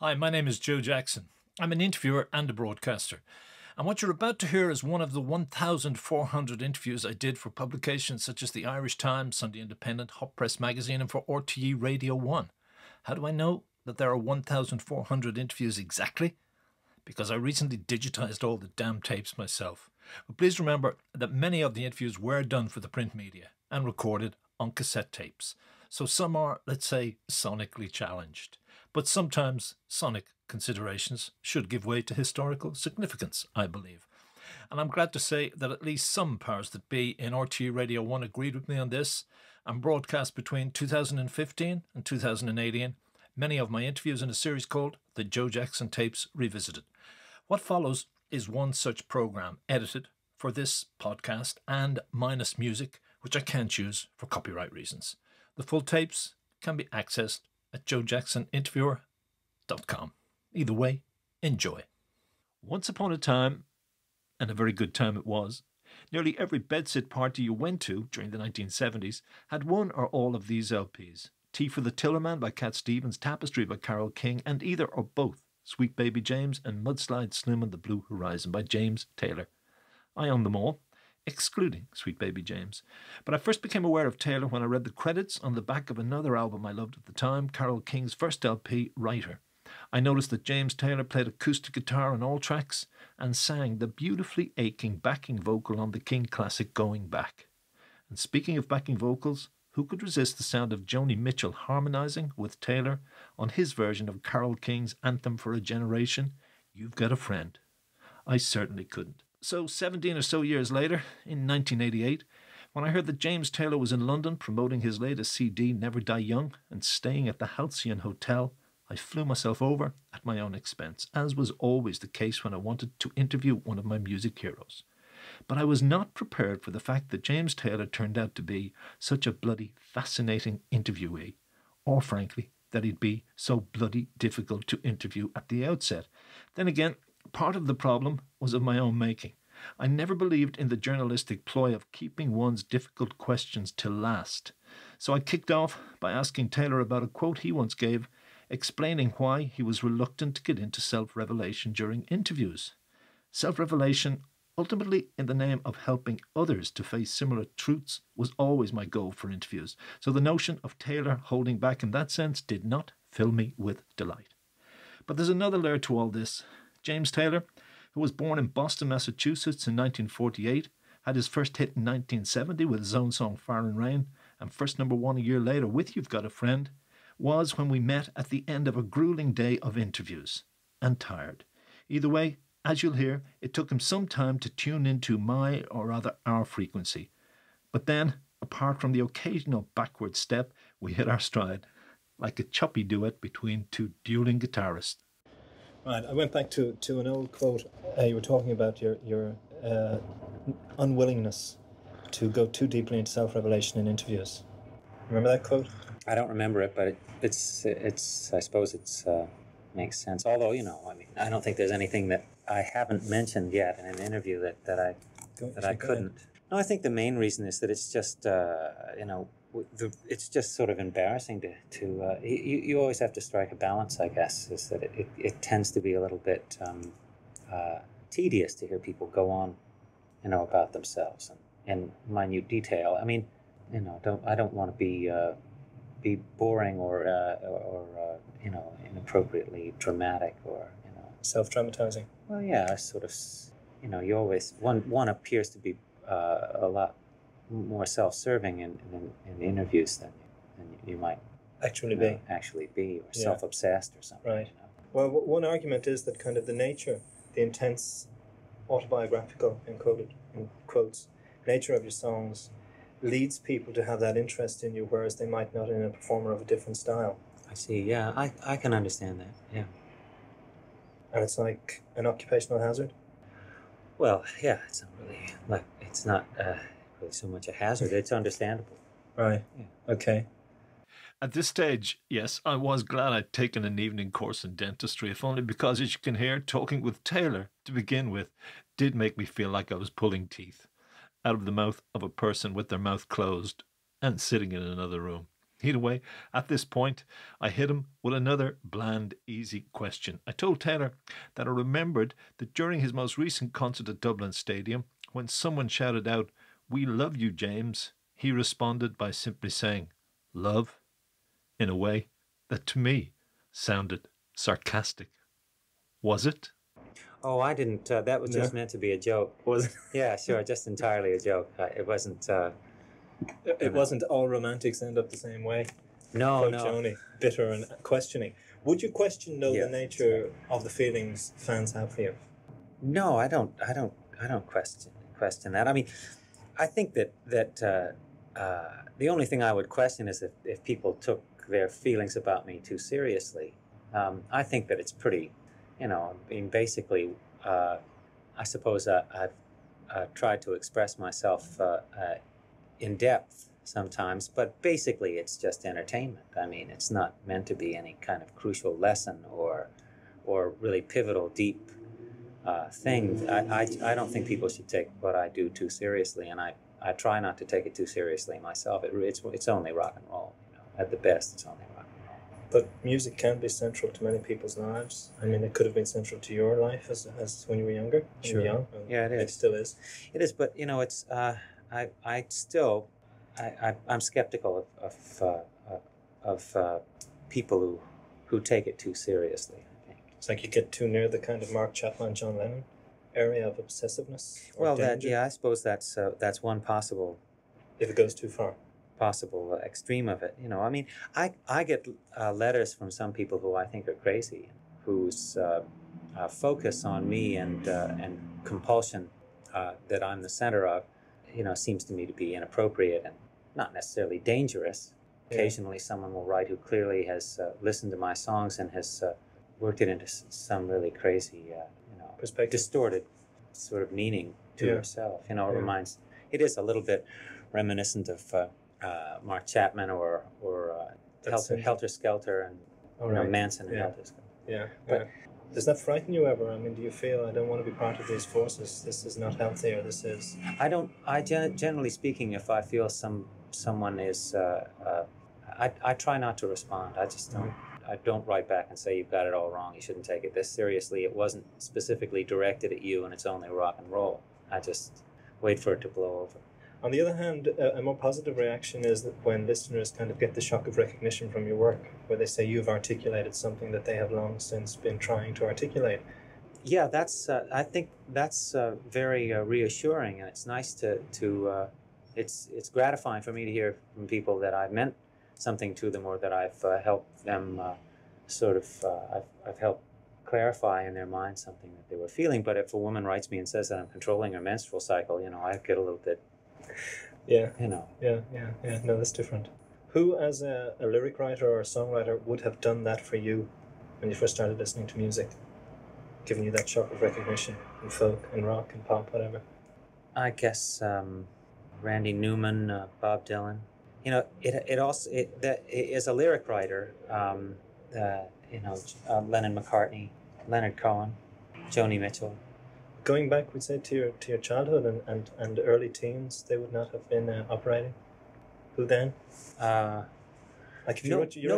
Hi, my name is Joe Jackosn. I'm an interviewer and a broadcaster. And what you're about to hear is one of the 1,400 interviews I did for publications such as the Irish Times, Sunday Independent, Hot Press Magazine, and for RTE Radio 1. How do I know that there are 1,400 interviews exactly? Because I recently digitized all the damn tapes myself. But please remember that many of the interviews were done for the print media and recorded on cassette tapes. So some are, let's say, sonically challenged. But sometimes sonic considerations should give way to historical significance, I believe. And I'm glad to say that at least some powers that be in RTE Radio 1 agreed with me on this, and broadcast between 2015 and 2018 many of my interviews in a series called the Joe Jackosn Tapes Revisited. What follows is one such programme edited for this podcast and minus music, which I can't use for copyright reasons. The full tapes can be accessed at joejacksoninterviewer.com. Either way, enjoy. Once upon a time, and a very good time it was, nearly every bedsit party you went to during the 1970s had one or all of these LPs. Tea for the Tillerman by Cat Stevens, Tapestry by Carole King, and either or both Sweet Baby James and Mudslide Slim on the Blue Horizon by James Taylor. I own them all, excluding Sweet Baby James. But I first became aware of Taylor when I read the credits on the back of another album I loved at the time, Carole King's first LP, Writer. I noticed that James Taylor played acoustic guitar on all tracks and sang the beautifully aching backing vocal on the King classic Going Back. And speaking of backing vocals, who could resist the sound of Joni Mitchell harmonising with Taylor on his version of Carole King's Anthem for a Generation, You've Got a Friend? I certainly couldn't. So 17 or so years later, in 1988, when I heard that James Taylor was in London promoting his latest CD, Never Die Young, and staying at the Halcyon Hotel, I flew myself over at my own expense, as was always the case when I wanted to interview one of my music heroes. But I was not prepared for the fact that James Taylor turned out to be such a bloody fascinating interviewee, or frankly, that he'd be so bloody difficult to interview at the outset. Then again, part of the problem was of my own making. I never believed in the journalistic ploy of keeping one's difficult questions till last. So I kicked off by asking Taylor about a quote he once gave, explaining why he was reluctant to get into self-revelation during interviews. Self-revelation, ultimately in the name of helping others to face similar truths, was always my goal for interviews. So the notion of Taylor holding back in that sense did not fill me with delight. But there's another layer to all this. James Taylor, who was born in Boston, Massachusetts in 1948, had his first hit in 1970 with his own song Fire and Rain, and first number one a year later with You've Got a Friend, was when we met at the end of a grueling day of interviews. And tired. Either way, as you'll hear, it took him some time to tune into my, or rather our frequency. But then, apart from the occasional backward step, we hit our stride, like a choppy duet between two dueling guitarists. Right, I went back to an old quote. You were talking about your unwillingness to go too deeply into self-revelation in interviews. Remember that quote? I don't remember it, but it's. I suppose it's makes sense. Although, I don't think there's anything that I haven't mentioned yet in an interview that I couldn't. No, I think the main reason is that it's just it's just sort of embarrassing to you always have to strike a balance, I guess, is that it tends to be a little bit tedious to hear people go on, about themselves and in minute detail. I mean, I don't want to be boring or inappropriately dramatic or self-dramatizing. Well, yeah, I sort of, you always one appears to be a lot more self-serving in interviews than you might actually be, or self-obsessed or something. Right. Well, one argument is that kind of the nature, the intense autobiographical, encoded in quotes, nature of your songs leads people to have that interest in you, whereas they might not in a performer of a different style. I see, yeah, I can understand that, yeah. And it's like an occupational hazard? Well, yeah, it's not really so much a hazard, it's understandable. Right, yeah. Okay. At this stage, yes, I was glad I'd taken an evening course in dentistry, if only because, as you can hear, talking with Taylor, to begin with, did make me feel like I was pulling teeth out of the mouth of a person with their mouth closed and sitting in another room. Either way, at this point, I hit him with another bland, easy question. I told Taylor that I remembered that during his most recent concert at Dublin Stadium, when someone shouted out, "We love you, James," he responded by simply saying, "Love?" in a way that to me sounded sarcastic. Was it? Oh, I didn't. That was just meant to be a joke. Was it? Yeah, sure, just entirely a joke. It wasn't. It wasn't all romantics end up the same way. No, Quote no. Joni, bitter and questioning. Would you question though Yeah. the nature of the feelings fans have for you? No, I don't question that. I mean, I think that the only thing I would question is if people took their feelings about me too seriously. I think that it's pretty, I mean, basically, I suppose I've tried to express myself in depth sometimes, but basically it's just entertainment. I mean, it's not meant to be any kind of crucial lesson or really pivotal, deep thing. I don't think people should take what I do too seriously, and I try not to take it too seriously myself. It's only rock and roll. At the best, it's only rock and roll. But music can be central to many people's lives. I mean, it could have been central to your life as when you were younger. When you were young. Yeah, it is. It still is. It is, but it's I'm skeptical of people who take it too seriously. I think It's like you get too near the kind of Mark Chapman, John Lennon area of obsessiveness. Or danger, I suppose that's one possible if it goes too far. Extreme of it. I mean, I get letters from some people who I think are crazy, whose focus on me and compulsion that I'm the center of, seems to me to be inappropriate and not necessarily dangerous. Yeah. Occasionally, someone will write who clearly has listened to my songs and has worked it into some really crazy, Perspective. distorted sort of meaning to herself. It is a little bit reminiscent of Mark Chapman or Helter Skelter and Manson and Helter Skelter. Yeah. But- Does that frighten you ever? I mean, do you feel I don't want to be part of these forces? This is not healthy, or this is. I don't. Generally speaking, if I feel someone is, I try not to respond. I just don't. I don't write back and say you've got it all wrong. You shouldn't take it this seriously. It wasn't specifically directed at you, and it's only rock and roll. I just wait for it to blow over. On the other hand, a more positive reaction is that when listeners kind of get the shock of recognition from your work, where they say you've articulated something that they have long since been trying to articulate. Yeah, that's. I think that's very reassuring, and it's nice to. It's gratifying for me to hear from people that I've meant something to them, or that I've helped them I've helped clarify in their mind something that they were feeling. But if a woman writes me and says that I'm controlling her menstrual cycle, I get a little bit. Yeah. Yeah. No, that's different. Who, as a lyric writer or a songwriter, would have done that for you when you first started listening to music? Given you that shock of recognition in folk and rock and pop, whatever. I guess Randy Newman, Bob Dylan. It also as a lyric writer, Lennon McCartney, Leonard Cohen, Joni Mitchell. Going back, we'd say to your childhood and early teens, they would not have been operating. Who then? Like if you wrote your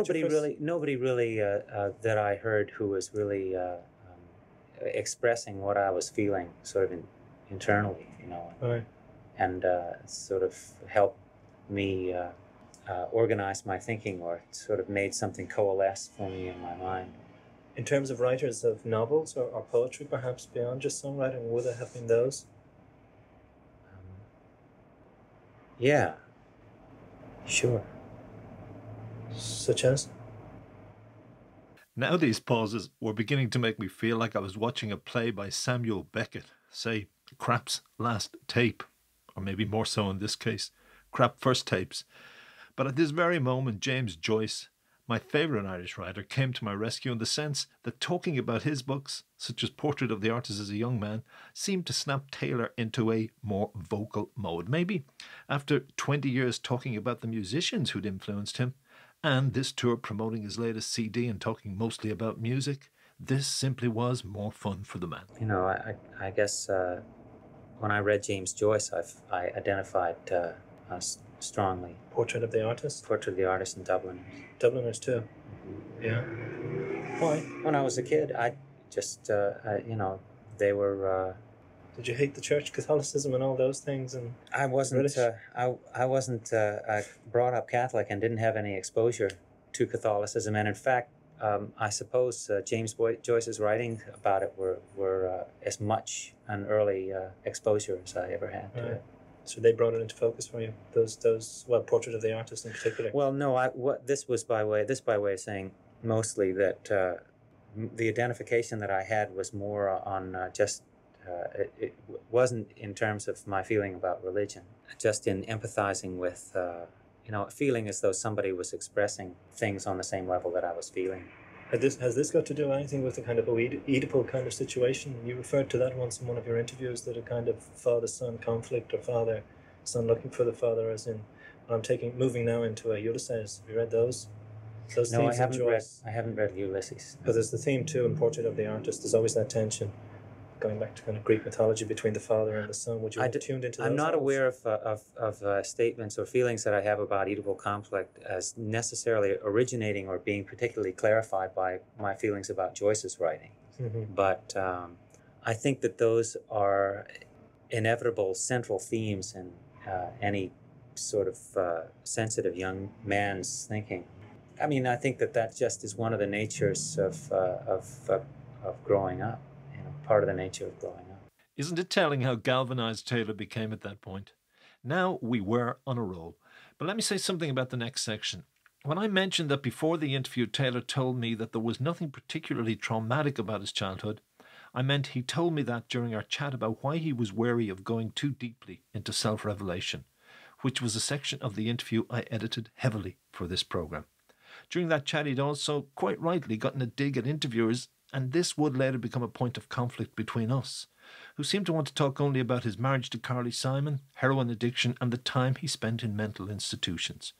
nobody really that I heard who was really expressing what I was feeling, sort of internally, Right. and sort of helped me organize my thinking, or sort of made something coalesce for me in my mind. In terms of writers of novels or poetry, perhaps beyond just songwriting, would there have been those? Yeah. Sure. Such as? Now these pauses were beginning to make me feel like I was watching a play by Samuel Beckett, say, Crap's Last Tape, or maybe more so in this case, Crap First Tapes. But at this very moment, James Joyce, my favourite Irish writer, came to my rescue in the sense that talking about his books, such as Portrait of the Artist as a Young Man, seemed to snap Taylor into a more vocal mode. Maybe after 20 years talking about the musicians who'd influenced him, and this tour promoting his latest CD and talking mostly about music, this simply was more fun for the man. I guess when I read James Joyce, I identified strongly. Portrait of the Artist? Portrait of the Artist and Dubliners. Dubliners too. Yeah. Why? When I was a kid, I just, they were... Did you hate the church, Catholicism, and all those things? And I wasn't. I wasn't brought up Catholic and didn't have any exposure to Catholicism. And in fact, I suppose Joyce's writings about it were as much an early exposure as I ever had to it. So they brought it into focus for you. Those Portrait of the Artist in particular. Well, no. This was by way of saying mostly that the identification that I had was more on just. It wasn't in terms of my feeling about religion, just in empathizing with, feeling as though somebody was expressing things on the same level that I was feeling. Has this got to do anything with the kind of Oedipal kind of situation? You referred to that once in one of your interviews, that a kind of father-son conflict, or father-son looking for the father, as in, I'm moving now into Ulysses. Have you read those? No, I haven't read Ulysses. Because there's the theme too in Portrait of the Artist. There's always that tension, going back to kind of Greek mythology, between the father and the son. Would you have tuned into those? I'm not aware of statements or feelings that I have about Oedipal conflict as necessarily originating or being particularly clarified by my feelings about Joyce's writing. Mm-hmm. But I think that those are inevitable central themes in any sort of sensitive young man's thinking. I mean, I think that just is one of the natures of growing up. Part of the nature of growing up. Isn't it telling how galvanized Taylor became at that point? Now we were on a roll. But let me say something about the next section. When I mentioned that before the interview, Taylor told me that there was nothing particularly traumatic about his childhood, I meant he told me that during our chat about why he was wary of going too deeply into self-revelation, which was a section of the interview I edited heavily for this program. During that chat, he'd also, quite rightly, gotten a dig at interviewers, and this would later become a point of conflict between us, who seemed to want to talk only about his marriage to Carly Simon, heroin addiction, and the time he spent in mental institutions.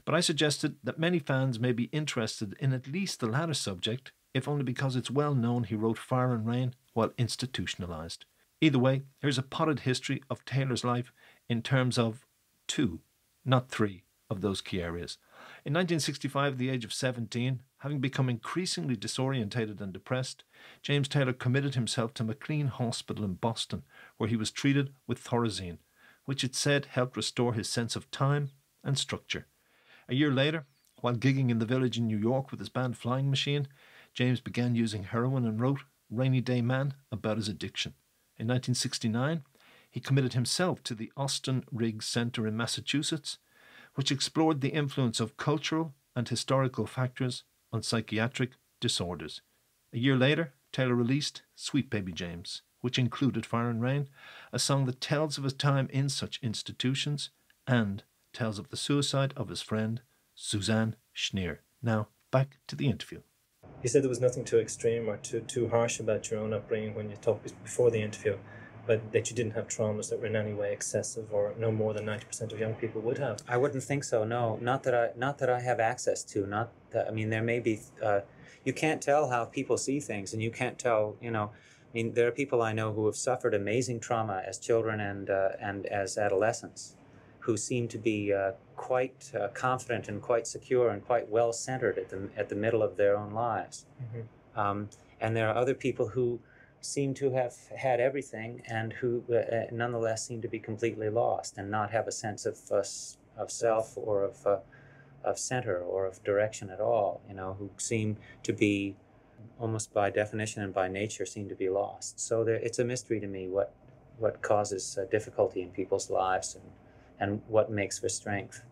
But I suggested that many fans may be interested in at least the latter subject, if only because it's well known he wrote Fire and Rain while institutionalized. Either way, here's a potted history of Taylor's life in terms of 2, not 3, of those key areas. In 1965, at the age of 17, having become increasingly disorientated and depressed, James Taylor committed himself to McLean Hospital in Boston, where he was treated with Thorazine, which it said helped restore his sense of time and structure. A year later, while gigging in the Village in New York with his band Flying Machine, James began using heroin and wrote Rainy Day Man about his addiction. In 1969, he committed himself to the Austin Riggs Center in Massachusetts, which explored the influence of cultural and historical factors on psychiatric disorders. A year later, Taylor released Sweet Baby James, which included Fire and Rain, a song that tells of his time in such institutions and tells of the suicide of his friend, Suzanne Schneer. Now, back to the interview. You said there was nothing too extreme or too harsh about your own upbringing when you talked before the interview, but that you didn't have traumas that were in any way excessive, or no more than 90% of young people would have. I wouldn't think so. No, not that I have access to. Not that, I mean, there may be. You can't tell how people see things, and you can't tell. I mean, there are people I know who have suffered amazing trauma as children and as adolescents, who seem to be quite confident and quite secure and quite well centered at the middle of their own lives. Mm-hmm. And there are other people who seem to have had everything and who nonetheless seem to be completely lost and not have a sense of self or of center or of direction at all, who seem to be, almost by definition and by nature, seem to be lost. So it's a mystery to me what causes difficulty in people's lives and what makes for strength.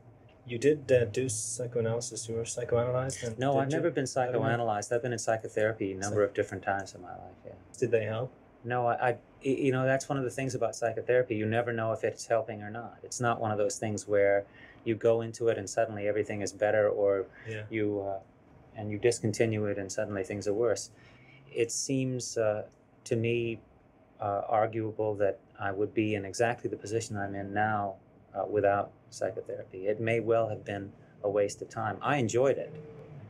You did do psychoanalysis. You were psychoanalyzed? No, I've never been psychoanalyzed. I've been in psychotherapy a number of different times in my life, yeah. Did they help? No, that's one of the things about psychotherapy. You never know if it's helping or not. It's not one of those things where you go into it and suddenly everything is better, or you discontinue it and suddenly things are worse. It seems to me arguable that I would be in exactly the position I'm in now without psychotherapy. It may well have been a waste of time. I enjoyed it.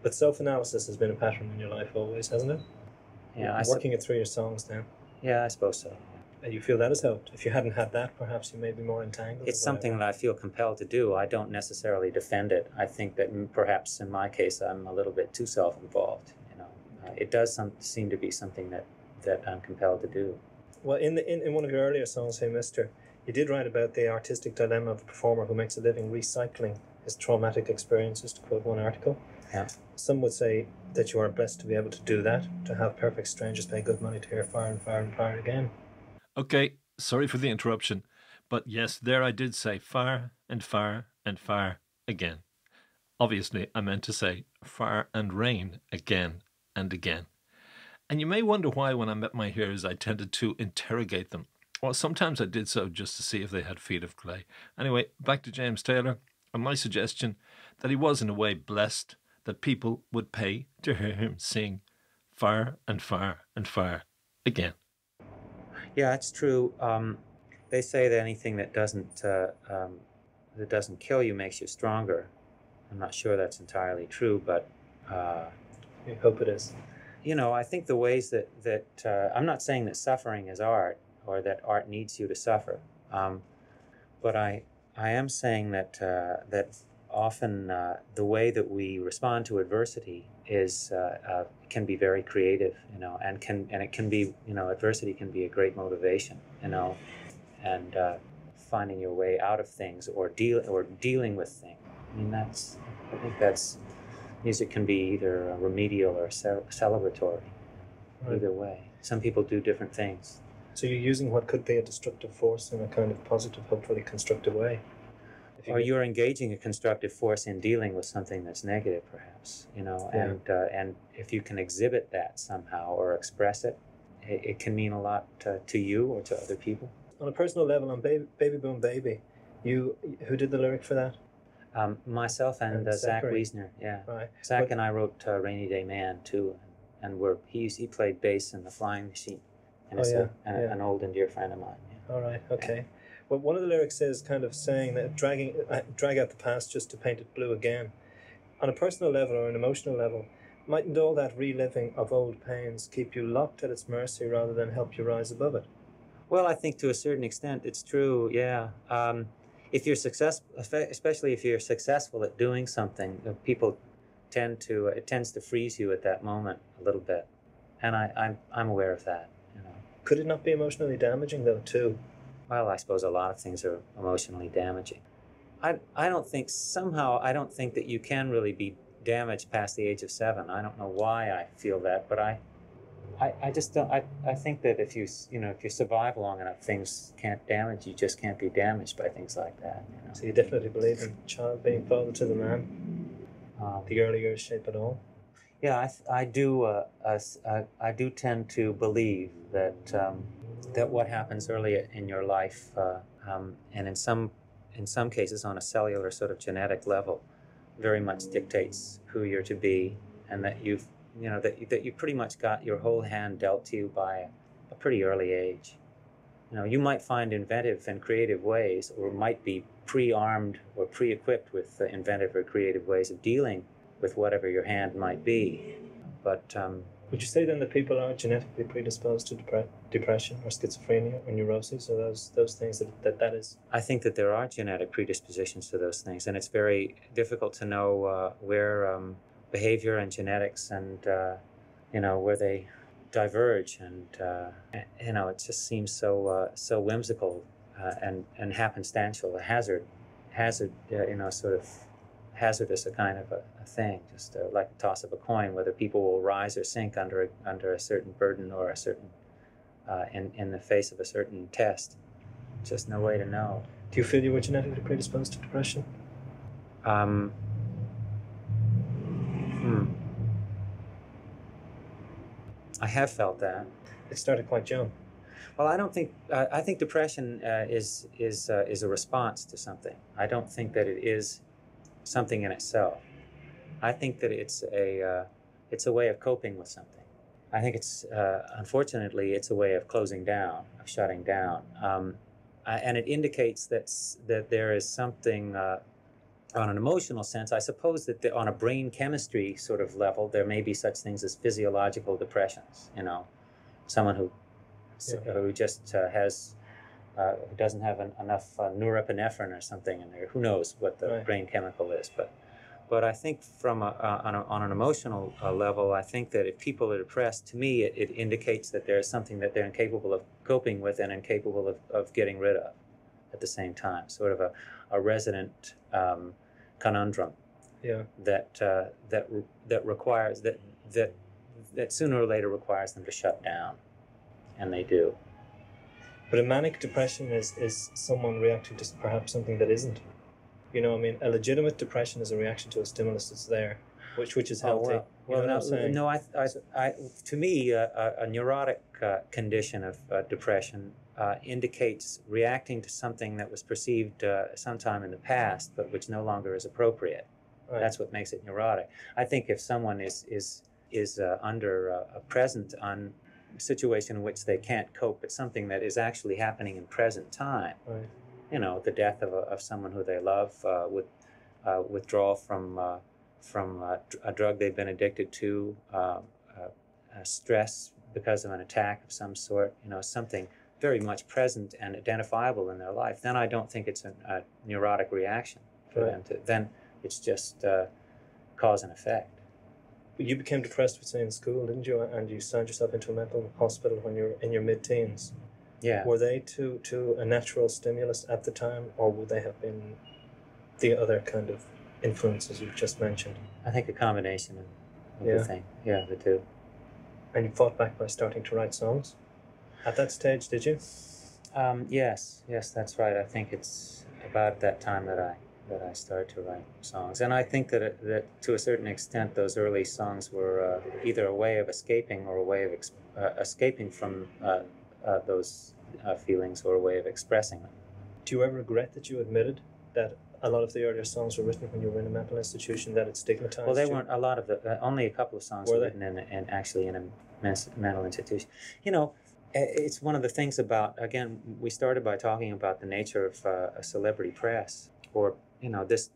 But self-analysis has been a pattern in your life always, hasn't it? Yeah. Working it through your songs now. Yeah, I suppose so. And you feel that has helped. If you hadn't had that, perhaps you may be more entangled. It's something that I feel compelled to do. I don't necessarily defend it. I think that perhaps in my case I'm a little bit too self-involved. It does seem to be something that I'm compelled to do. Well, in one of your earlier songs, Hey Mister, you did write about the artistic dilemma of a performer who makes a living recycling his traumatic experiences, to quote one article. Yeah. Some would say that you are blessed to be able to do that, to have perfect strangers pay good money to hear Fire and Fire and Fire again. Okay, sorry for the interruption, but yes, there I did say Fire and Fire and Fire again. Obviously, I meant to say Fire and Rain again and again. And you may wonder why when I met my hearers I tended to interrogate them. Well, sometimes I did so just to see if they had feet of clay. Anyway, back to James Taylor and my suggestion that he was in a way blessed that people would pay to hear him sing Fire and Fire and Fire again. Yeah, it's true. They say that anything that doesn't kill you makes you stronger. I'm not sure that's entirely true, but I hope it is. I think the ways that I'm not saying that suffering is art or that art needs you to suffer, but I am saying that often the way that we respond to adversity is can be very creative, and it can be, adversity can be a great motivation, and finding your way out of things or dealing with things. I think that's music can be either remedial or celebratory. Right. Either way, some people do different things. So you're using what could be a destructive force in a kind of positive, hopefully constructive way. Or you're engaging a constructive force in dealing with something that's negative, perhaps, Yeah. And if you can exhibit that somehow or express it, it can mean a lot to you or to other people. On a personal level, on Baby Boom Baby, who did the lyric for that? Myself and Zach Wiesner, yeah. Right. Zach and I wrote Rainy Day Man too, and he played bass in the Flying Machine, and an old and dear friend of mine. Yeah. All right, okay. Well, one of the lyrics is kind of saying that drag out the past just to paint it blue again. On a personal level or an emotional level, mightn't all that reliving of old pains keep you locked at its mercy rather than help you rise above it? Well, I think to a certain extent it's true, yeah. If you're especially if you're successful at doing something, people it tends to freeze you at that moment a little bit, and I'm aware of that. Could it not be emotionally damaging though too? Well, I suppose a lot of things are emotionally damaging. I don't think that you can really be damaged past the age of 7. I don't know why I feel that, but I just don't. I think that if you survive long enough, things can't damage you. Just can't be damaged by things like that. So you definitely believe in child being father to the man. The early years shape it all. Yeah, I do. I do tend to believe that what happens early in your life, and in some cases on a cellular sort of genetic level, very much dictates who you're to be, and that you pretty much got your whole hand dealt to you by a pretty early age. You might find inventive and creative ways, or might be pre-armed or pre-equipped with inventive or creative ways of dealing with whatever your hand might be. But would you say then that people are genetically predisposed to depression or schizophrenia or neurosis, or those things that is? I think that there are genetic predispositions to those things, and it's very difficult to know where behavior and genetics and where they diverge, and it just seems so whimsical and happenstantial, sort of hazardous a kind of a thing, just like the toss of a coin, whether people will rise or sink under a certain burden or a certain in the face of a certain test. Just no way to know. Do you feel you were genetically predisposed to depression? I have felt that. It started quite young. Well, I don't think. I think depression is a response to something. I don't think that it is something in itself. I think that it's a way of coping with something. I think it's unfortunately it's a way of closing down, of shutting down, and it indicates that there is something on an emotional sense. I suppose that on a brain chemistry sort of level, there may be such things as physiological depressions. Someone who who just who doesn't have enough norepinephrine or something in there. Who knows what the brain chemical is, but I think from on an emotional level, I think that if people are depressed, to me, it indicates that there is something that they're incapable of coping with and incapable of getting rid of at the same time. Sort of a resident conundrum. Yeah. That requires that sooner or later requires them to shut down, and they do. But a manic depression is someone reacting to perhaps something that isn't. You know, I mean, a legitimate depression is a reaction to a stimulus that's there, which is healthy. To me, a neurotic condition of depression indicates reacting to something that was perceived sometime in the past, but which no longer is appropriate. Right. That's what makes it neurotic. I think if someone is under a present on situation in which they can't cope, but something that is actually happening in present time. Right. You know, the death of someone who they love, withdrawal from a drug they've been addicted to, stress because of an attack of some sort, you know, something very much present and identifiable in their life, then I don't think it's a neurotic reaction for them to, then it's just cause and effect. You became depressed, say, in school, didn't you? And you signed yourself into a mental hospital when you were in your mid-teens. Yeah. Were they to a natural stimulus at the time, or would they have been the other kind of influences you've just mentioned? I think a combination of the thing. Yeah, the two. And you fought back by starting to write songs? At that stage, did you? Yes, that's right. I think it's about that time that I started to write songs. And I think that to a certain extent, those early songs were either a way of escaping or a way of escaping from those feelings, or a way of expressing them. Do you ever regret that you admitted that a lot of the earlier songs were written when you were in a mental institution, that it stigmatized Well, they you? weren't. A lot of only a couple of songs were written actually in a mental institution. You know, it's one of the things about, again, we started by talking about the nature of a celebrity press, or, you know, this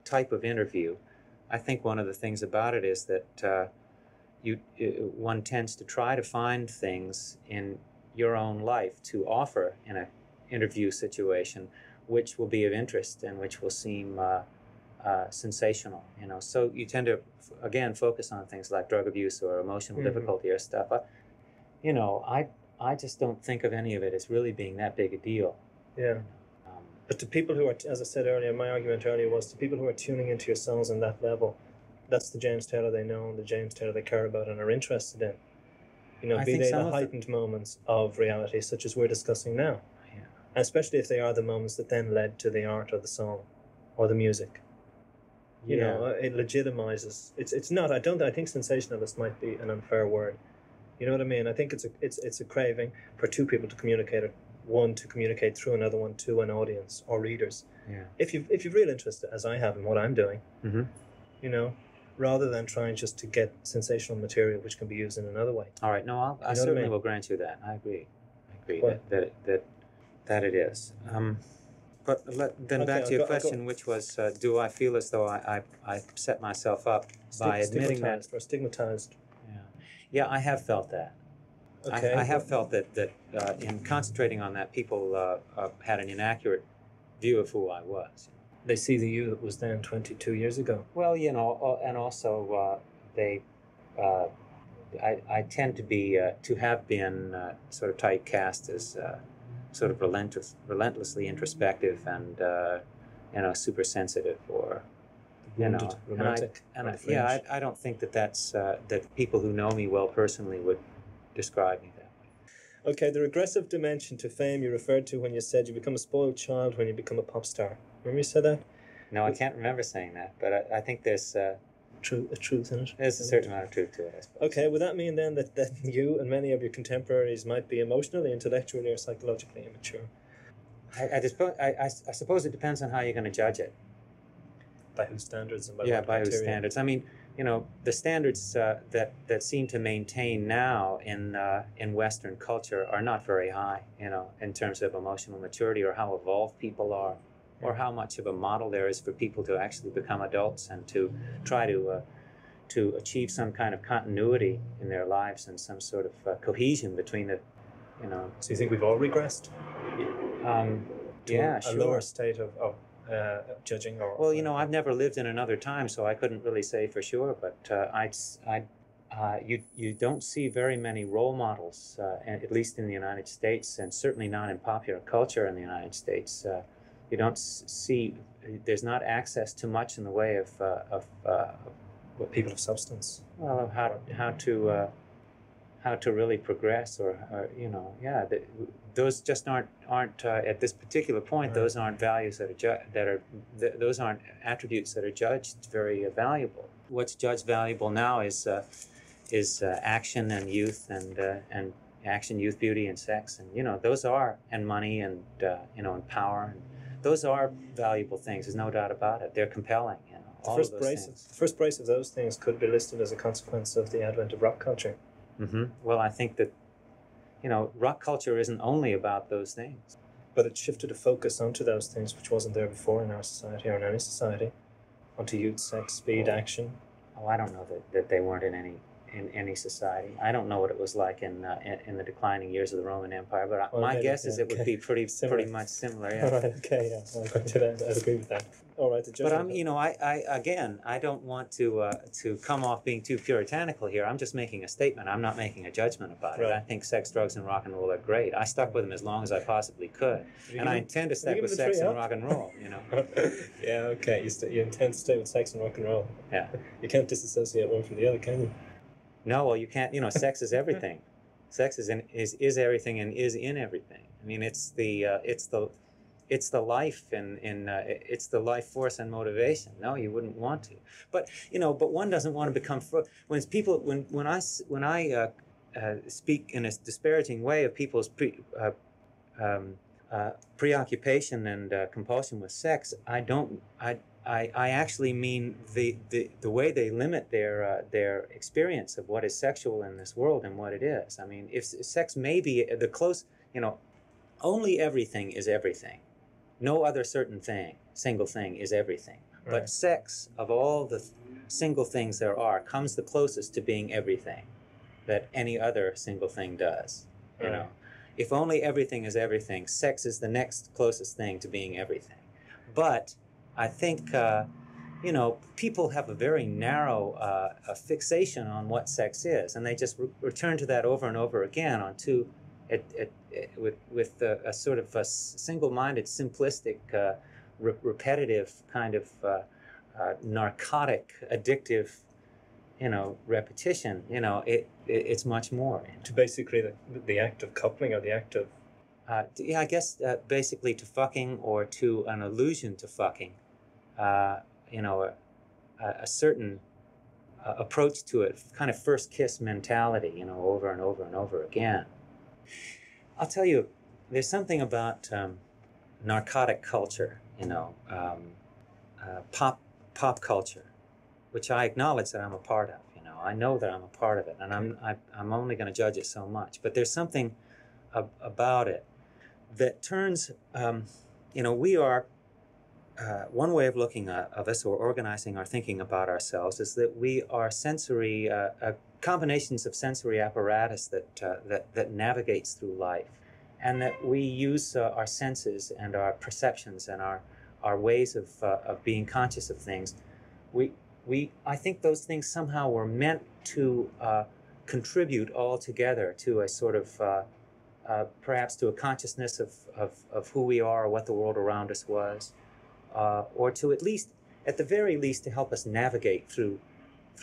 type of interview. I think one of the things about it is that one tends to try to find things in your own life to offer in an interview situation which will be of interest and which will seem sensational, you know. So you tend to, again, focus on things like drug abuse or emotional difficulty or stuff. You know, I just don't think of any of it as really being that big a deal. Yeah. But to people who are, as I said earlier, my argument earlier was to people who are tuning into your songs on that level, that's the James Taylor they know and the James Taylor they care about and are interested in. You know, be they the heightened moments of reality, such as we're discussing now. Yeah. And especially if they are the moments that then led to the art of the song or the music. You know, it legitimizes. It's not. I think sensationalist might be an unfair word. You know what I mean? I think it's a craving for two people to communicate, one to communicate through another one to an audience or readers. Yeah. If you've real interest, as I have in what I'm doing, you know, rather than trying just to get sensational material which can be used in another way. All right. No, I certainly will grant you that. I agree that it is. But then back to your question, which was, do I feel as though I set myself up by admitting that? Or stigmatized. Yeah, I have felt that. Okay. I have felt that in concentrating on that, people had an inaccurate view of who I was. They see the you that was then 22 years ago. Well, you know, and also I tend to have been sort of typecast as sort of relentlessly introspective and you know, super sensitive, or you know, romantic. I don't think that's that people who know me well personally would describe me that way. Okay, the regressive dimension to fame you referred to when you said you become a spoiled child when you become a pop star. Remember you said that? No, I can't remember saying that, but I think there's a truth in it. There's a certain amount of truth to it, I suppose. Okay, would that mean then that you and many of your contemporaries might be emotionally, intellectually, or psychologically immature? I suppose it depends on how you're going to judge it. By whose standards and by whose standards. I mean, you know, the standards that seem to maintain now in Western culture are not very high, you know, in terms of emotional maturity or how evolved people are, or how much of a model there is for people to actually become adults and to try to achieve some kind of continuity in their lives and some sort of cohesion between the you know. So you think we've all regressed? To Yeah, a sure. lower state of judging or... Well, you know, I've never lived in another time, so I couldn't really say for sure, but you don't see very many role models, at least in the United States, and certainly not in popular culture in the United States. You don't see, there's not access to much in the way of with people of substance. well, of how to really progress, or you know, yeah, those just aren't at this particular point. Right. Those aren't values those aren't attributes that are judged very valuable. What's judged valuable now is action and youth and action, youth, beauty, and sex, and you know, those are, and money, and you know, and power, and those are valuable things. There's no doubt about it. They're compelling. You know, The first brace of those things could be listed as a consequence of the advent of rock culture. Mm-hmm. Well, I think that, you know, rock culture isn't only about those things. But it shifted a focus onto those things which wasn't there before in our society or in any society, onto youth, sex, speed, action. Oh, I don't know that they weren't in any society. I don't know what it was like in the declining years of the Roman Empire, but my guess is it would be pretty much similar. Yeah. All right. Okay. Yeah. I'd agree with that. All right. But I'm, you know, I don't want to come off being too puritanical here. I'm just making a statement. I'm not making a judgment about it. Right. I think sex, drugs, and rock and roll are great. I stuck with them as long as I possibly could, and I intend to stick with sex and rock and roll. You know. Yeah. Okay. You intend to stay with sex and rock and roll. Yeah. You can't disassociate one from the other, can you? No, well, you can't. You know, sex is everything. Sex is everything and is in everything. I mean, it's the life and it's the life force and motivation. No, you wouldn't want to. But you know, but one doesn't want to become when I speak in a disparaging way of people's preoccupation and compulsion with sex, I actually mean the way they limit their experience of what is sexual in this world and what it is. I mean, if sex may be the close, you know, only everything is everything. No other single thing is everything. Right. But sex, of all the single things there are, comes the closest to being everything that any other single thing does. You know, if only everything is everything, sex is the next closest thing to being everything. But I think, you know, people have a very narrow fixation on what sex is, and they just return to that over and over again with a sort of a single-minded, simplistic, repetitive kind of narcotic, addictive, you know, repetition. You know, it's much more. To basically the act of coupling or the act of... yeah, I guess basically to fucking or to an allusion to fucking. You know, a certain approach to it, kind of first kiss mentality, you know, over and over and over again. I'll tell you, there's something about narcotic culture, you know, pop culture, which I acknowledge that I'm a part of. You know, I know that I'm a part of it, and I'm only going to judge it so much. But there's something about it that turns, you know, we are. One way of looking of us or organizing our thinking about ourselves is that we are sensory, combinations of sensory apparatus that navigates through life, and that we use our senses and our perceptions and our ways of being conscious of things. I think those things somehow were meant to contribute all together to a sort of perhaps to a consciousness of who we are or what the world around us was. Or to at the very least, to help us navigate through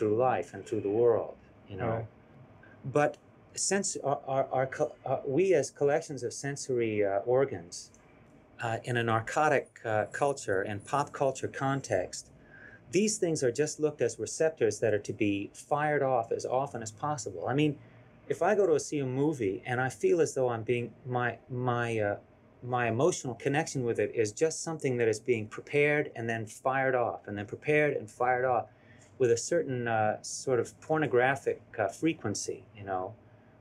life and through the world, you know. Right. But we as collections of sensory organs in a narcotic culture and pop culture context, these things are just looked as receptors that are to be fired off as often as possible. I mean, if I go to see a movie and I feel as though I'm being my emotional connection with it is just something that is being prepared and then fired off, and then prepared and fired off with a certain sort of pornographic frequency, you know.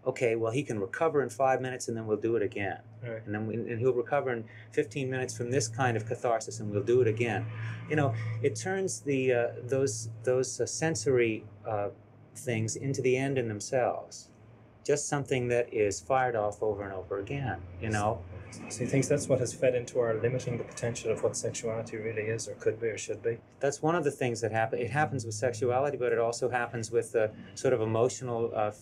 Okay, well, he can recover in 5 minutes and then we'll do it again. Right. And then and he'll recover in 15 minutes from this kind of catharsis and we'll do it again. You know, it turns those sensory things into the end in themselves. just something that is fired off over and over again, you know. So he thinks that's what has fed into our limiting the potential of what sexuality really is or could be or should be? That's one of the things that happen. It happens with sexuality, but it also happens with sort of emotional,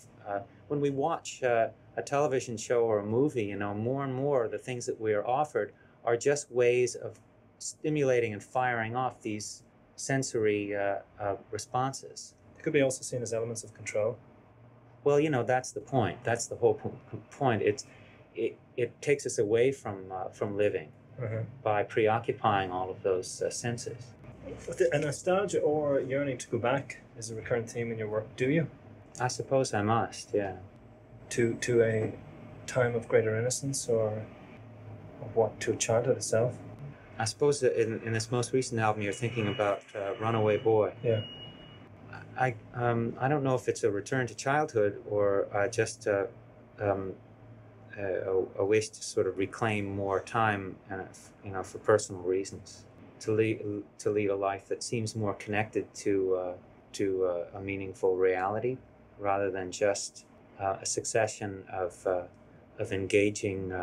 when we watch a television show or a movie, you know, more and more the things that we are offered are just ways of stimulating and firing off these sensory responses. It could be also seen as elements of control. Well, you know, that's the point. That's the whole point. It takes us away from living by preoccupying all of those senses. A nostalgia or yearning to go back is a recurrent theme in your work. Do you? I suppose I must, yeah. To a time of greater innocence, or what, to childhood itself? I suppose that in this most recent album you're thinking about Runaway Boy. Yeah. I don't know if it's a return to childhood or just a wish to sort of reclaim more time, you know, for personal reasons, to lead a life that seems more connected to a meaningful reality, rather than just a succession of engaging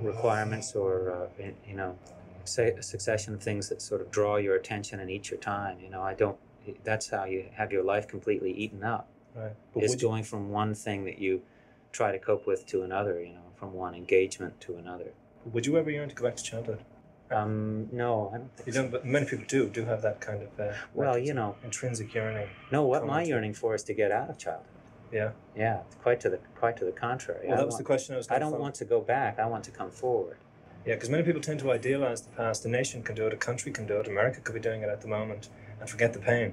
requirements, or you know, say a succession of things that sort of draw your attention and eat your time. You know, that's how you have your life completely eaten up. Right. It's going from one thing that you try to cope with to another, you know, from one engagement to another. Would you ever yearn to go back to childhood? No, I don't think you so. don't, but many people do have that kind of well, you know, intrinsic yearning. No, what my yearning for is to get out of childhood. Yeah. Yeah, quite to the contrary. Well, that was the question I was going to I don't want to go back. I want to come forward. Yeah, because many people tend to idealize the past. A nation can do it, a country can do it, America could be doing it at the moment, and forget the pain.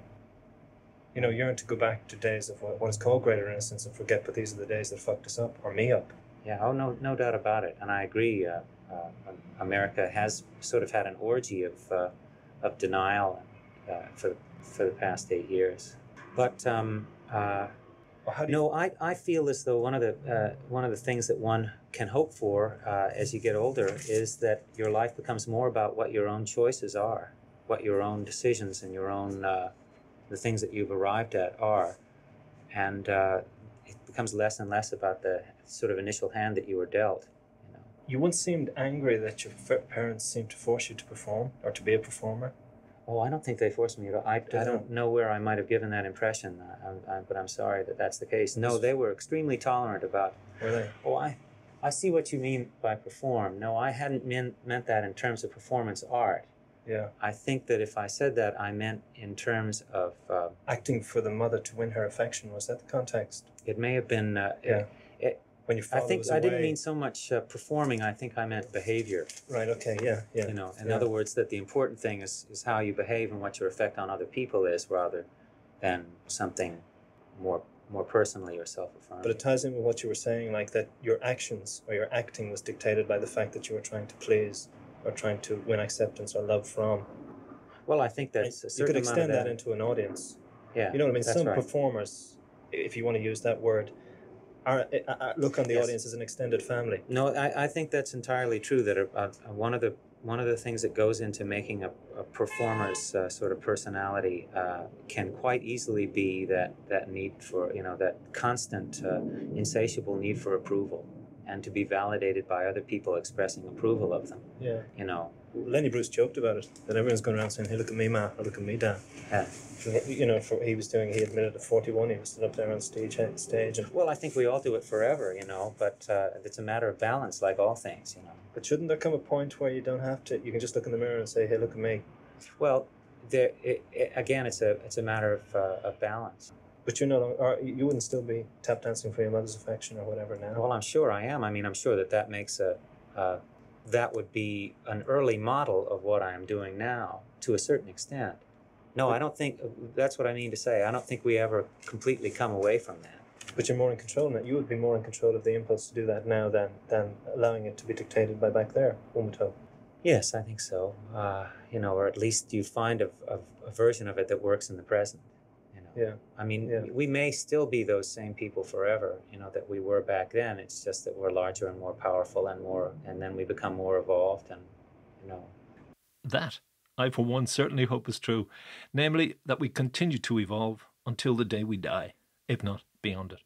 You know, yearn to go back to days of what is called greater innocence and forget, but these are the days that fucked us up, or me up. Yeah, oh, no doubt about it. And I agree. America has sort of had an orgy of denial for the past 8 years. But no, I feel as though one of the things that one can hope for as you get older is that your life becomes more about what your own choices are, what your own decisions and your own the things that you've arrived at are, and it becomes less and less about the sort of initial hand that you were dealt. You know. You once seemed angry that your parents seemed to force you to perform or to be a performer. Oh, I don't think they forced me. I don't know where I might have given that impression, but I'm sorry that that's the case. No, they were extremely tolerant about. Were they? Oh, I see what you mean by perform. No, I hadn't meant that in terms of performance art. Yeah. I think that if I said that, I meant in terms of acting for the mother to win her affection. Was that the context? It may have been. Yeah. When your father was away. I didn't mean so much performing. I think I meant behavior. Right. Okay. Yeah. Yeah. You know, in other words, that the important thing is how you behave and what your effect on other people is, rather than something more personally or self-affirming. But it ties in with what you were saying, like that your actions or your acting was dictated by the fact that you were trying to please or trying to win acceptance or love from. Well, I think that's a certain you could extend that into an audience. Yeah. You know what I mean? Some right. performers, if you want to use that word, look on the audience as an extended family. No, I think that's entirely true. That one of the things that goes into making a performer's sort of personality can quite easily be that need for, you know, that constant insatiable need for approval and to be validated by other people expressing approval of them. Yeah. You know. Lenny Bruce joked about it, that everyone's going around saying, "Hey, look at me, ma," or "Look at me, dad." Yeah. You know, he admitted at 41 he was stood up there on stage and... Well, I think we all do it forever, you know, but it's a matter of balance, like all things, you know. But shouldn't there come a point where you don't have to, you can just look in the mirror and say, "Hey, look at me"? Well, again, it's a matter of balance. But you're not, or you wouldn't still be tap dancing for your mother's affection or whatever now? Well, I'm sure I am. I mean, I'm sure that makes that would be an early model of what I am doing now, to a certain extent. No, I don't think, that's what I mean to say. I don't think we ever completely come away from that. But you're more in control now. You would be more in control of the impulse to do that now than allowing it to be dictated by back there, one would hope. Yes, I think so. You know, or at least you find a version of it that works in the present. Yeah. I mean, we may still be those same people forever, you know, that we were back then. It's just that we're larger and more powerful and then we become more evolved and, you know. That, I for one certainly hope is true. Namely, that we continue to evolve until the day we die, if not beyond it.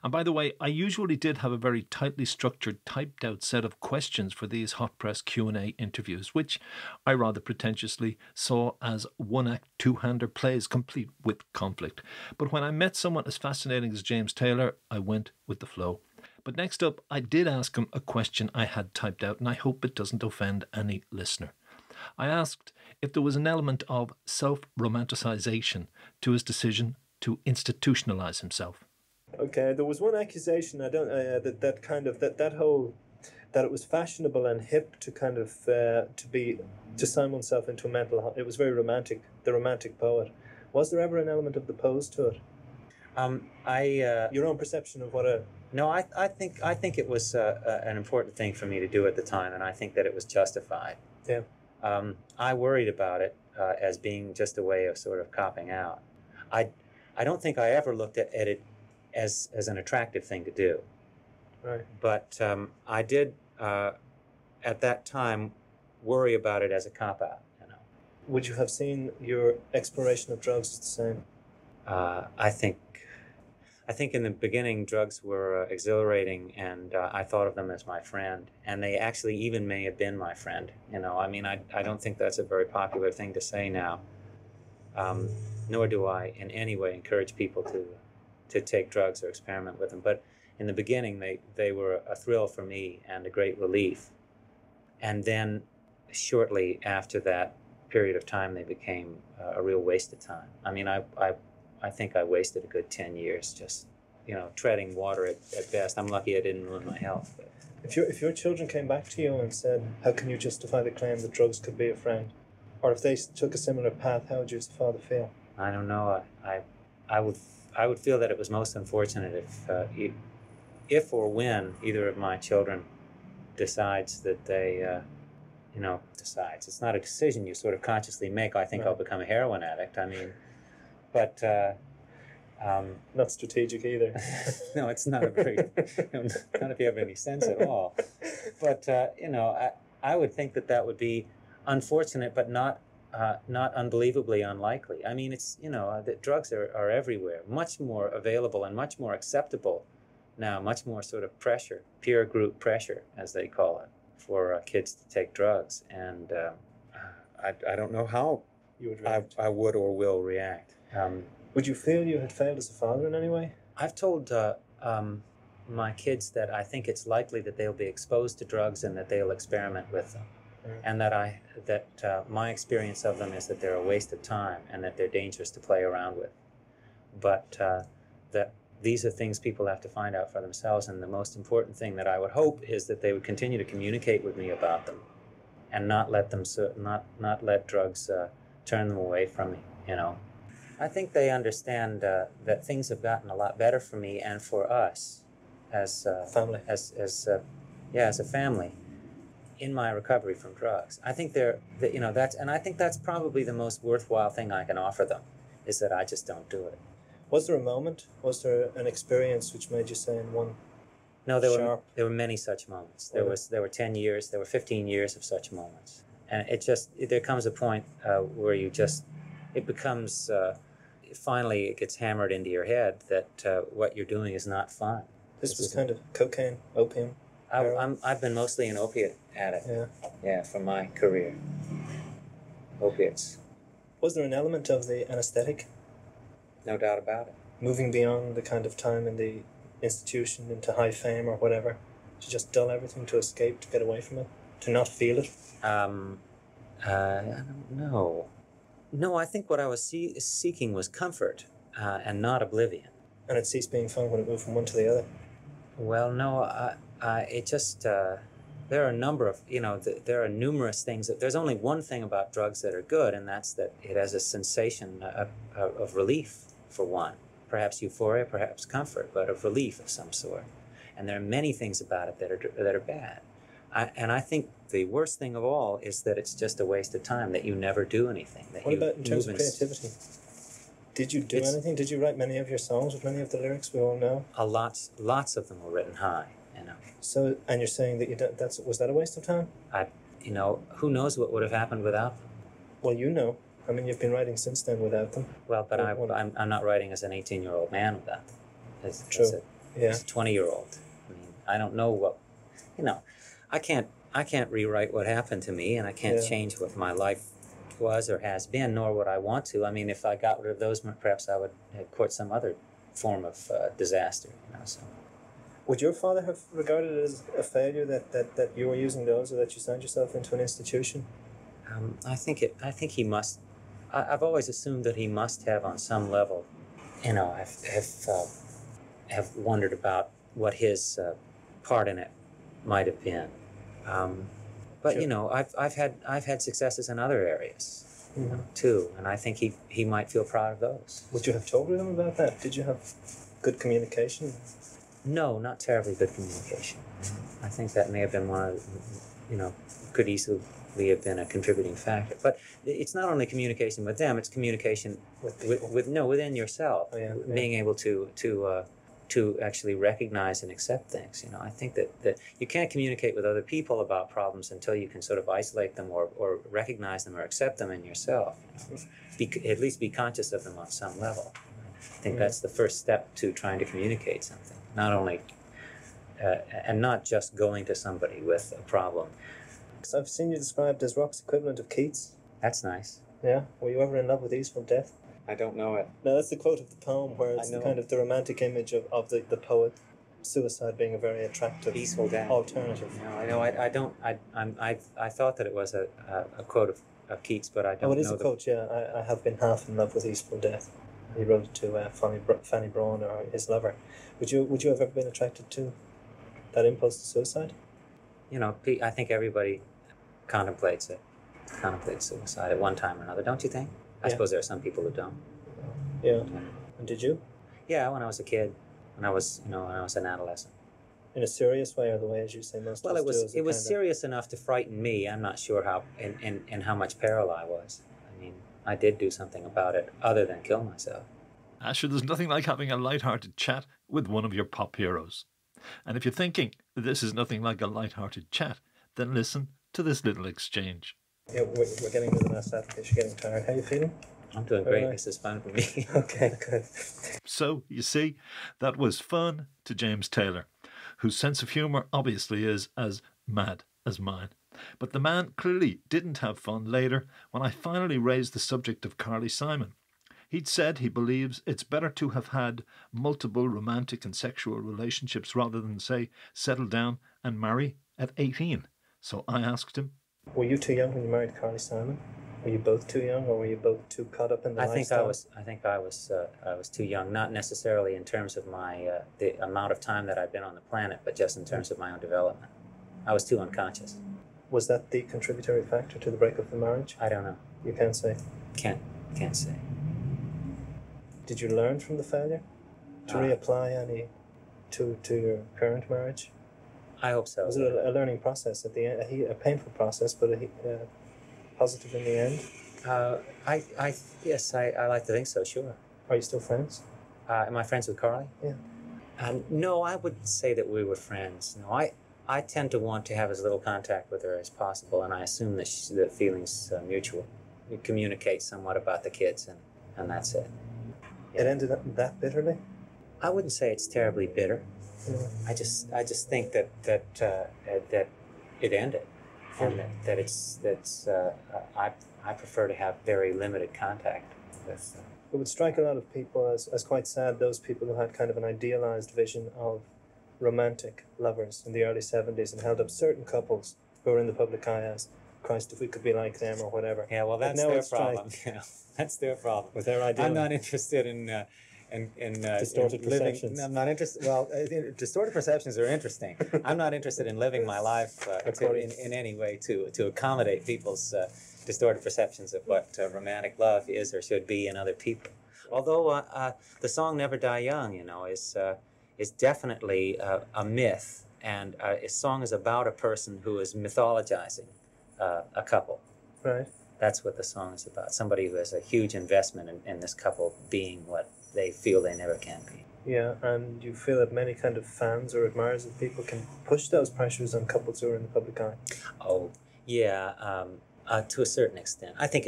And by the way, I usually did have a very tightly structured, typed out set of questions for these hot press Q&A interviews, which I rather pretentiously saw as one-act, two-hander plays complete with conflict. But when I met someone as fascinating as James Taylor, I went with the flow. But next up, I did ask him a question I had typed out, and I hope it doesn't offend any listener. I asked if there was an element of self-romanticization to his decision to institutionalize himself. Okay, there was one accusation. I don't that it was fashionable and hip to kind of to sign oneself into a mental health. It was very romantic, the romantic poet. Was there ever an element of the pose to it? Your own perception of what a... No, I think it was an important thing for me to do at the time, and I think that it was justified. Yeah. I worried about it as being just a way of sort of copping out. I don't think I ever looked at it as an attractive thing to do. Right. But I did at that time worry about it as a cop out. You know. Would you have seen your exploration of drugs as the same? I think in the beginning drugs were exhilarating, and I thought of them as my friend, and they actually even may have been my friend. You know, I mean, I don't think that's a very popular thing to say now, nor do I in any way encourage people to take drugs or experiment with them. But in the beginning, they were a thrill for me and a great relief. And then shortly after that period of time, they became a real waste of time. I mean, I think I wasted a good 10 years just, you know, treading water at best. I'm lucky I didn't ruin my health. But. If your children came back to you and said, how can you justify the claim that drugs could be a friend? Or if they took a similar path, how would you as a father feel? I don't know. I would feel that it was most unfortunate if or when either of my children decides that they, decides. It's not a decision you sort of consciously make. I think right. I'll become a heroin addict. I mean, but... not strategic either. No, it's not a very... not if you have any sense at all. But, I would think that would be unfortunate, but not unbelievably unlikely. I mean, it's, that drugs are everywhere, much more available and much more acceptable now, much more sort of pressure, peer group pressure, as they call it, for kids to take drugs. And I don't know how you would react. I would or will react. Would you feel you had failed as a father in any way? I've told my kids that I think it's likely that they'll be exposed to drugs and that they'll experiment with them. And that my experience of them is that they're a waste of time and that they're dangerous to play around with. But that these are things people have to find out for themselves, and the most important thing that I would hope is that they would continue to communicate with me about them and not let them not let drugs turn them away from me, I think they understand that things have gotten a lot better for me and for us as family, as a family, in my recovery from drugs. I think I think that's probably the most worthwhile thing I can offer them, is that I just don't do it. Was there a moment? Was there an experience which made you say in one? No, there were many such moments. There were 10 years, there were 15 years of such moments, and there comes a point where it becomes. Finally, it gets hammered into your head that what you're doing is not fun. This was kind of cocaine, opium. I've been mostly an opiate addict. Yeah, for my career. Opiates. Was there an element of the anesthetic? No doubt about it. Moving beyond the kind of time in the institution into high fame or whatever, to just dull everything, to escape, to get away from it, to not feel it? I don't know. No, I think what I was seeking was comfort and not oblivion. And it ceased being fun when it moved from one to the other? Well, no, it just, there are a number of, there are numerous things. There's only one thing about drugs that are good, and that's that it has a sensation of relief, for one. Perhaps euphoria, perhaps comfort, but of relief of some sort. And there are many things about it that are bad. I think the worst thing of all is that it's just a waste of time, that you never do anything. What about in terms of creativity? Did you do anything? Did you write many of your songs with many of the lyrics we all know? Lots of them were written high, So, and you're saying that was that a waste of time? Who knows what would have happened without them? Well, I mean, you've been writing since then without them. Well, but I'm not writing as an 18-year-old man without them. True. Yeah. As a 20-year-old. I mean, I don't know what, you know, I can't rewrite what happened to me, and I can't change what my life was or has been, nor would I want to. I mean, if I got rid of those, perhaps I would court some other form of disaster. You know, so. Would your father have regarded it as a failure that you were using those, or that you signed yourself into an institution? I think he must. I've always assumed that he must have, on some level. You know, have wondered about what his part in it might have been. But Sure. you know, I've had successes in other areas, you know, too, and I think he might feel proud of those. Would you have told him about that? Did you have good communication? No, not terribly good communication. I think that may have been one of, you know, could easily have been a contributing factor. But it's not only communication with them; it's communication within yourself. Oh, yeah. Being able to actually recognize and accept things. You know, I think that you can't communicate with other people about problems until you can sort of isolate them or recognize them or accept them in yourself. You know? At least be conscious of them on some level. I think that's the first step to trying to communicate something. Not only, and not just going to somebody with a problem. So I've seen you described as rock's equivalent of Keats. That's nice. Yeah. Were you ever in love with Eastful Death? I don't know it. No, that's the quote of the poem, where it's kind of the romantic image of the poet, suicide being a very attractive Peaceful death. alternative. No, I know. I don't. I thought that it was a quote of Keats, but I don't know. Oh, it is a quote. Yeah, I have been half in love with Eastful Death. He wrote it to Fanny Braun, or his lover. Would you have ever been attracted to that impulse to suicide? You know, I think everybody contemplates suicide at one time or another, don't you think? I suppose there are some people who don't. Yeah. And did you? Yeah, when I was a kid, when I was an adolescent. In a serious way, or the way, as you say, most Well, of us do? it was serious enough to frighten me. I'm not sure how in how much peril I was. I mean, I did do something about it other than kill myself. Asher, there's nothing like having a light-hearted chat with one of your pop heroes. And if you're thinking this is nothing like a light-hearted chat, then listen to this little exchange. Yeah, we're getting to the last application. You're getting tired. How are you feeling? I'm doing great. This is fun for me. Okay, good. So, you see, that was fun to James Taylor, whose sense of humour obviously is as mad as mine. But the man clearly didn't have fun later when I finally raised the subject of Carly Simon. He'd said he believes it's better to have had multiple romantic and sexual relationships rather than, say, settle down and marry at 18. So I asked him, were you too young when you married Carly Simon? Were you both too young, or were you both too caught up in the lifestyle? I think I was too young, not necessarily in terms of my the amount of time that I've been on the planet, but just in terms of my own development. I was too unconscious. Was that the contributory factor to the break of the marriage? I don't know. You can't say. Can't say. Did you learn from the failure to reapply any to your current marriage? I hope so. Was it a learning process at the end, a painful process, but a positive in the end? Yes, I like to think so. Sure. Are you still friends? Am I friends with Carly? Yeah. No, I wouldn't say that we were friends. No, I tend to want to have as little contact with her as possible, and I assume that the feeling's mutual. We communicate somewhat about the kids, and that's it. Yeah. It ended up that bitterly? I wouldn't say it's terribly bitter. Yeah. I just think that it ended, and I prefer to have very limited contact with. It would strike a lot of people as quite sad, those people who had kind of an idealized vision of romantic lovers in the early 70s and held up certain couples who were in the public eye as, Christ, if we could be like them or whatever. Yeah, well, that's their problem. Yeah, that's their problem. With their ideal. I'm not interested in distorted perceptions. I'm not interested. Well, distorted perceptions are interesting. I'm not interested in living my life in any way to accommodate people's distorted perceptions of what romantic love is or should be in other people. Although the song "Never Die Young," you know, is definitely a myth, and a song is about a person who is mythologizing a couple. Right. That's what the song is about. Somebody who has a huge investment in this couple being what they feel they never can be. Yeah, and you feel that many kind of fans or admirers of people can push those pressures on couples who are in the public eye? Oh, yeah, to a certain extent. I think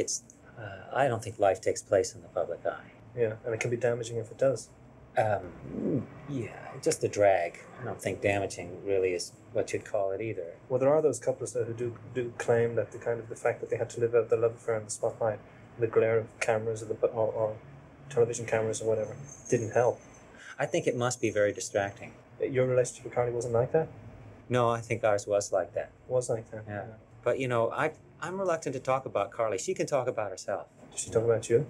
I don't think life takes place in the public eye. Yeah, and it can be damaging if it does. Yeah, just a drag. I don't think damaging really is what you'd call it either. Well, there are those couples who do claim that the fact that they had to live out their love affair in the spotlight, the glare of cameras or television cameras or whatever, didn't help. I think it must be very distracting. Your relationship with Carly wasn't like that? No, I think ours was like that. Was like that? Yeah. But, you know, I'm reluctant to talk about Carly. She can talk about herself. Does she talk about you?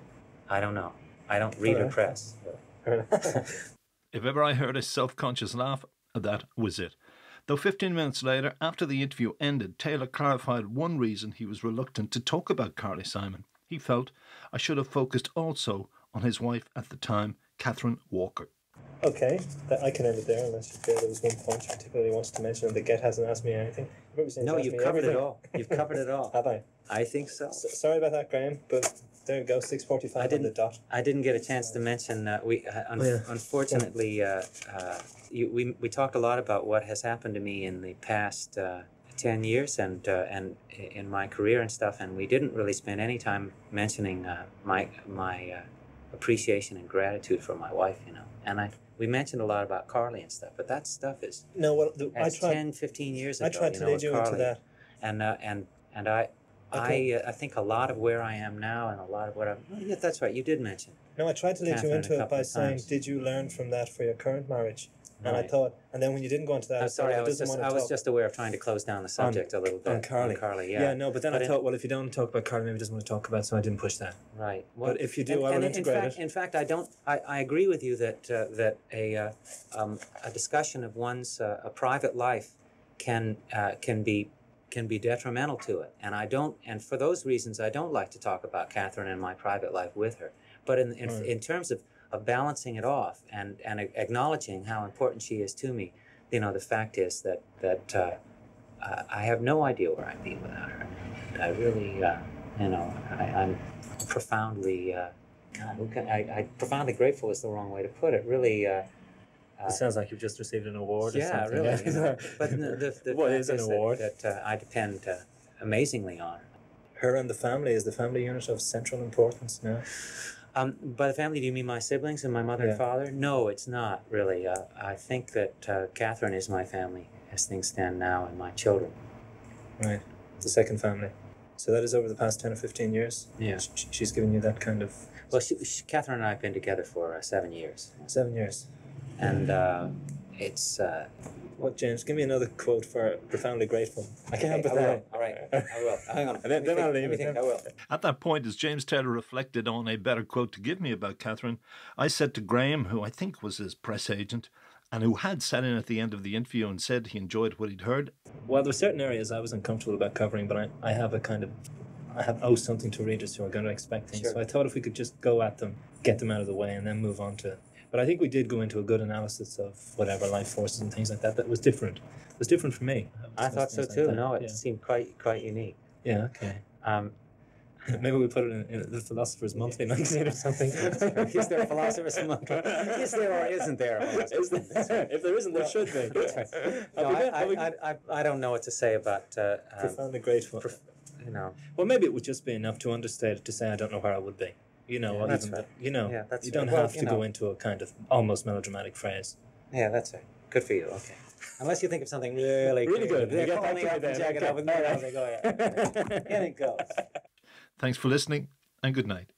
I don't know. I don't read her press. If ever I heard a self-conscious laugh, that was it. Though 15 minutes later, after the interview ended, Taylor clarified one reason he was reluctant to talk about Carly Simon. He felt I should have focused also on his wife at the time, Katherine Walker. Okay, I can end it there unless you feel there was one point you particularly wanted to mention and the Get hasn't asked me anything. No, you've covered it all. You've covered it all. Have I? I think so. Sorry about that, Graham, but there you go, 6:45 on the dot. I didn't get a chance to mention, unfortunately, we talked a lot about what has happened to me in the past 10 years and in my career and stuff, and we didn't really spend any time mentioning my appreciation and gratitude for my wife, you know. And we mentioned a lot about Carly and stuff, but that stuff is 10, 15 years ago. I tried to lead you into that. And I think a lot of where I am now and a lot of what yeah, that's right, you did mention. No, I tried to lead Katherine you into it by saying, times. did you learn from that for your current marriage? And Right. I thought, and then when you didn't go into that, I'm sorry, I was talk just aware of trying to close down the subject a little bit. on Carly. Yeah. Yeah, no, but then I thought, well, if you don't talk about Carly, maybe he doesn't want to talk about it, so I didn't push that. Right. Well, But if you do, I will integrate it. In fact, I agree with you that a discussion of one's a private life can be detrimental to it, and for those reasons, I don't like to talk about Katherine and my private life with her. But in terms of balancing it off and acknowledging how important she is to me, you know, the fact is that I have no idea where I'd be without her. And I really, you know, I'm profoundly, profoundly grateful is the wrong way to put it. Really. It sounds like you've just received an award or Yeah, something. really. You know, but the What fact is an award? that I depend amazingly on. Her and the family, is the family unit of central importance now? By the family, do you mean my siblings and my mother and father? No, it's not really. I think that Katherine is my family as things stand now, and my children. Right, the second family. So that is over the past 10 or 15 years? Yeah. She's given you that kind of... Well, Katherine and I have been together for 7 years. 7 years. And it's... What, James? Give me another quote for profoundly grateful. I can't help but that. All right, I will. Hang on. Then I'll leave it. I will. At that point, as James Taylor reflected on a better quote to give me about Katherine, I said to Graham, who I think was his press agent, and who had sat in at the end of the interview and said he enjoyed what he'd heard. Well, there were certain areas I was uncomfortable about covering, but I have something to readers who are going to expect things. Sure. So I thought if we could just go at them, get them out of the way, and then move on to... But I think we did go into a good analysis of whatever life forces and things like that. That was different. It was different for me. I thought so too. No, it seemed quite unique. Yeah, okay. Maybe we put it in the Philosopher's Monthly magazine or something. Is there a Philosopher's Monthly? Is there or isn't there? If there isn't, there should be. No, I don't know what to say about... profoundly grateful. You know. Well, maybe it would just be enough to understate it, to say I don't know where I would be. You know, Yeah, that's right. You know, Yeah, that's you don't right. have to go into a kind of almost melodramatic phrase. Yeah, that's right. Good for you. Okay. Unless you think of something really good. Yeah, Get call back me to up me then. and check it out with me. Okay. I'll say, go ahead. In it goes. Thanks for listening, and good night.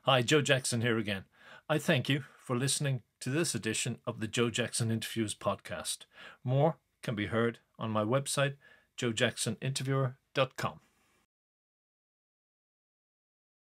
Hi, Joe Jackson here again. I thank you for listening to this edition of the Joe Jackson Interviews podcast. More can be heard on my website, joejacksoninterviewer.com.